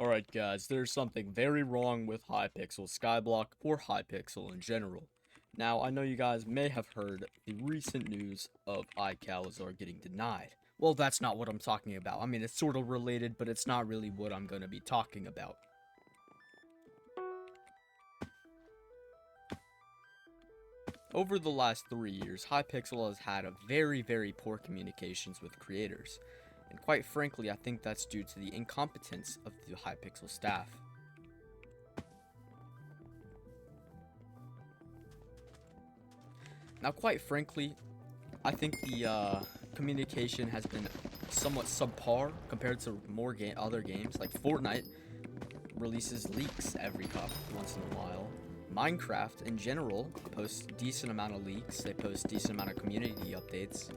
Alright guys, there's something very wrong with Hypixel, SkyBlock, or Hypixel in general. Now, I know you guys may have heard the recent news of iCalazar getting denied. Well, that's not what I'm talking about. I mean, it's sort of related, but it's not really what I'm going to be talking about. Over the last 3 years, Hypixel has had a very poor communications with creators. And quite frankly, I think that's due to the incompetence of the Hypixel staff. Now, quite frankly, I think the communication has been somewhat subpar compared to more other games. Like Fortnite releases leaks every once in a while. Minecraft, in general, posts a decent amount of leaks. They post a decent amount of community updates.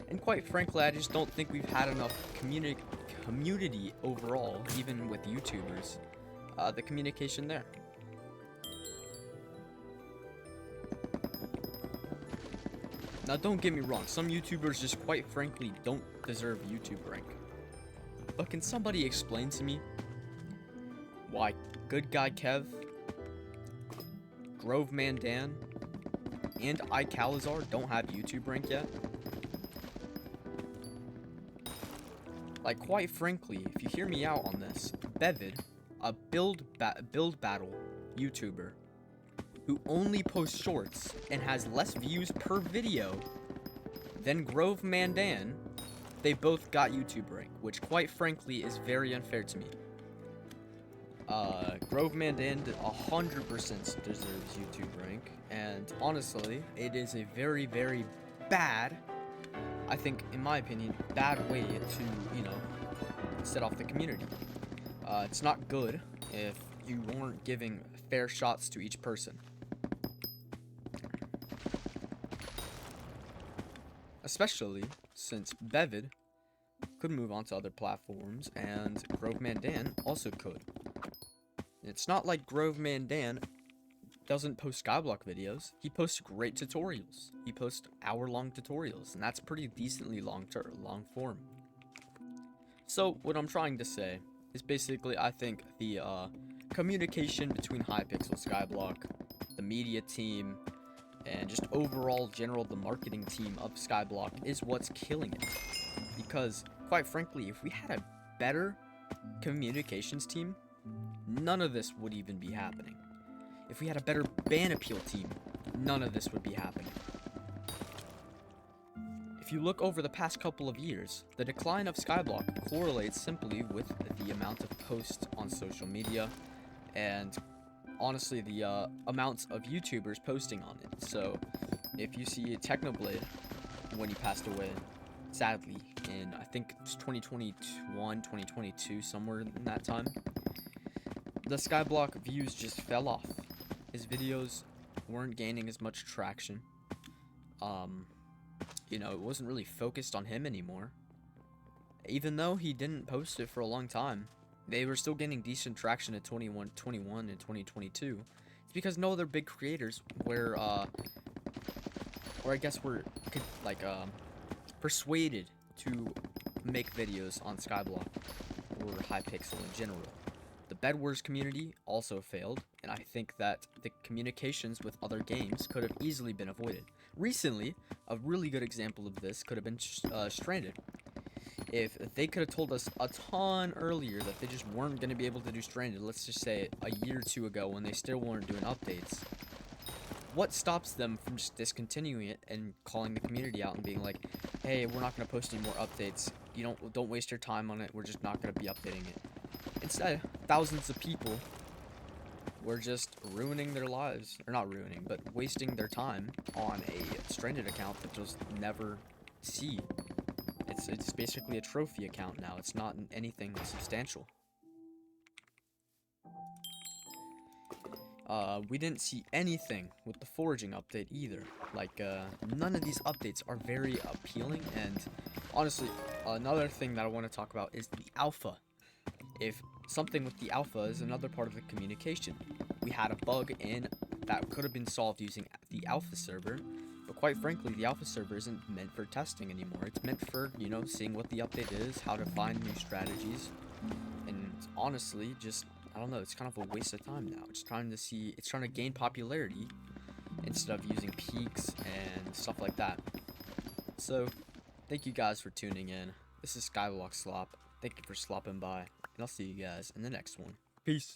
And quite frankly, I just don't think we've had enough community overall, even with YouTubers. The communication there. Now, don't get me wrong, some YouTubers just quite frankly don't deserve YouTube rank. But can somebody explain to me why Good Guy Kev, Groveman Dan, and iCalazar don't have YouTube rank yet? Like, quite frankly, if you hear me out on this, Bevid, a build battle YouTuber, who only posts shorts and has less views per video than Groveman Dan, they both got YouTube rank, which quite frankly is very unfair to me. Groveman Dan 100% deserves YouTube rank, and honestly, it is a very bad, I think, in my opinion, bad way to, set off the community. It's not good if you weren't giving fair shots to each person. Especially since Bevid could move on to other platforms, and Groveman Dan also could. It's not like Groveman Dan doesn't post SkyBlock videos. He posts great tutorials. He posts hour-long tutorials, and that's pretty decently long form. So, what I'm trying to say is basically, I think the communication between Hypixel, SkyBlock, the media team, and just overall the marketing team of SkyBlock is what's killing it. Because, quite frankly, if we had a better communications team, none of this would even be happening. If we had a better ban appeal team, none of this would be happening. If you look over the past couple of years, the decline of SkyBlock correlates simply with the amount of posts on social media and honestly the amounts of YouTubers posting on it. So if you see Technoblade when he passed away, sadly, in I think it was 2021, 2022, somewhere in that time, the SkyBlock views just fell off. His videos weren't gaining as much traction. It wasn't really focused on him anymore. Even though he didn't post it for a long time, they were still getting decent traction in 2021 and 2022. It's because no other big creators were, persuaded to make videos on SkyBlock or Hypixel in general. The Bed Wars community also failed, and I think that the communications with other games could have easily been avoided. Recently, a really good example of this could have been Stranded. If they could have told us a ton earlier that they just weren't going to be able to do Stranded, let's just say a year or two ago when they still weren't doing updates, what stops them from just discontinuing it and calling the community out and being like, hey, we're not going to post any more updates, don't waste your time on it, we're just not going to be updating it. Instead, thousands of people were just ruining their lives, or not ruining, but wasting their time on a Stranded account that they'll just never see. It's basically a trophy account now. It's not anything substantial. We didn't see anything with the foraging update either. Like, none of these updates are very appealing, and honestly, another thing that I want to talk about is the alpha. If something with the alpha is another part of the communication. We had a bug in that could have been solved using the alpha server, but quite frankly, the alpha server isn't meant for testing anymore. It's meant for, you know, seeing what the update is, how to find new strategies, and honestly, just, I don't know, it's kind of a waste of time now. It's trying to gain popularity instead of using peaks and stuff like that. So, thank you guys for tuning in. This is SkyBlock Slop. Thank you for slopping by, and I'll see you guys in the next one. Peace.